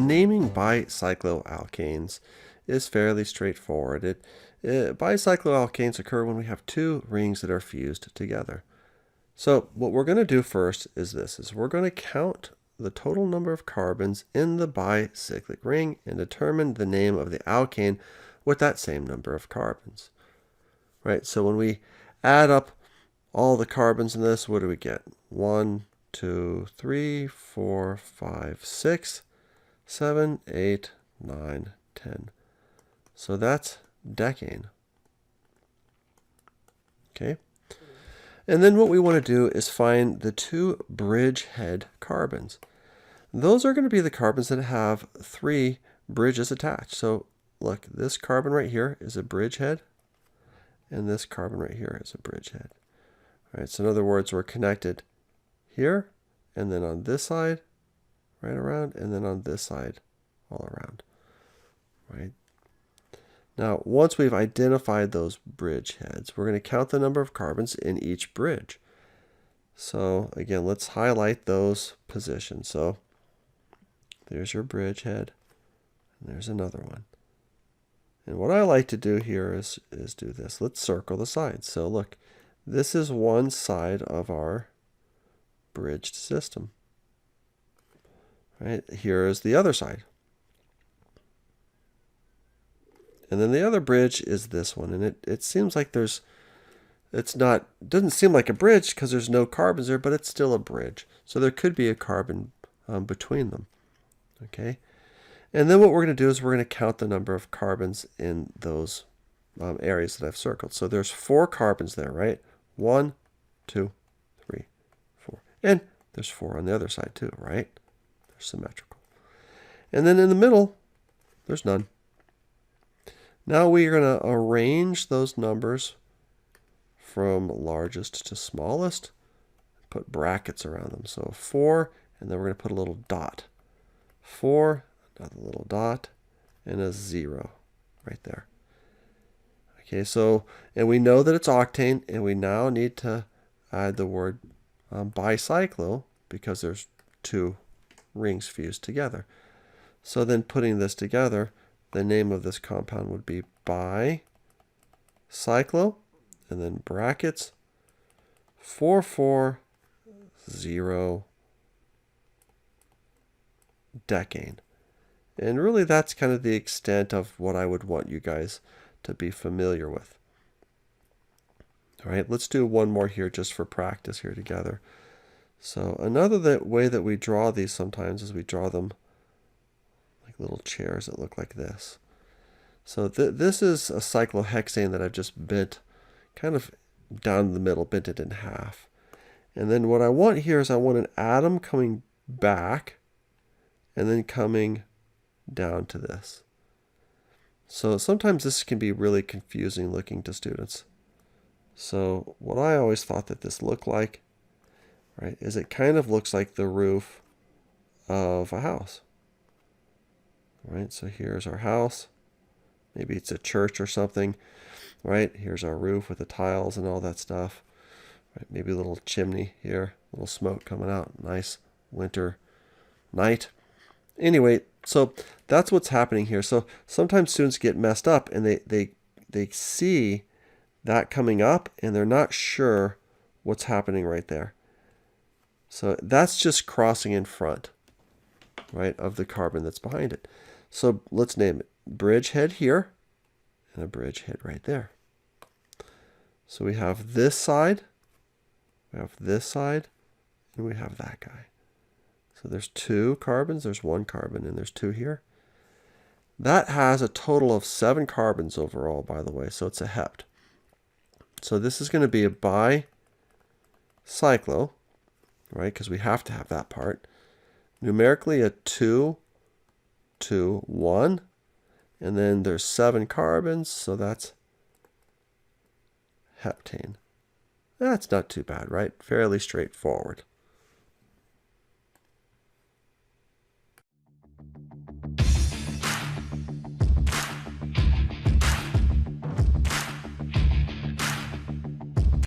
naming bicycloalkanes is fairly straightforward. Bicycloalkanes occur when we have two rings that are fused together. So what we're going to do first is we're going to count the total number of carbons in the bicyclic ring and determine the name of the alkane with that same number of carbons. Right? So when we add up all the carbons in this, what do we get? 1, 2, 3, 4, 5, 6, 7, 8, 9, 10. So that's decane. Okay? And then what we want to do is find the two bridgehead carbons. Those are going to be the carbons that have 3 bridges attached. So look, this carbon right here is a bridgehead, and this carbon right here is a bridgehead. All right, so in other words, we're connected here, and then on this side, right around, and then on this side, all around. Right? Now, once we've identified those bridgeheads, we're going to count the number of carbons in each bridge. So again, let's highlight those positions. So there's your bridgehead, and there's another one. And what I like to do here is do this. Let's circle the sides. So look, this is one side of our bridged system. Right? Here is the other side. And then the other bridge is this one, and it seems like doesn't seem like a bridge because there's no carbons there, but it's still a bridge. So there could be a carbon between them. Okay, and then what we're going to do is we're going to count the number of carbons in those areas that I've circled. So there's 4 carbons there, right? 1, 2, 3, 4, and there's 4 on the other side too, right? They're symmetrical. And then in the middle, there's none. Now we are going to arrange those numbers from largest to smallest, put brackets around them. So 4, and then we're going to put a little dot. 4, another little dot, and a 0 right there. Okay, so, and we know that it's octane, and we now need to add the word bicyclo because there's 2 rings fused together. So then putting this together, the name of this compound would be bicyclo, and then brackets 440 decane. And really that's kind of the extent of what I would want you guys to be familiar with. All right, let's do one more here just for practice here together. So another way that we draw these sometimes is we draw them like little chairs that look like this. So this is a cyclohexane that I've just bent kind of down the middle, bent it in half. And then what I want here is I want an atom coming back and then coming down to this. So sometimes this can be really confusing looking to students. So what I always thought that this looked like, right, is it kind of looks like the roof of a house. Right, so here's our house. Maybe it's a church or something. Right, here's our roof with the tiles and all that stuff. Right, maybe a little chimney here, a little smoke coming out. Nice winter night. Anyway, so that's what's happening here. So sometimes students get messed up and they see that coming up and they're not sure what's happening right there. So that's just crossing in front, right, of the carbon that's behind it. So let's name it bridgehead here and a bridgehead right there. So we have this side, we have this side, and we have that guy. So there's 2 carbons, there's 1 carbon, and there's 2 here. That has a total of 7 carbons overall, by the way, so it's a hept. So this is going to be a bicyclo, right, because we have to have that part. Numerically a 2, 2, 1, and then there's 7 carbons, so that's heptane. That's not too bad, right? Fairly straightforward.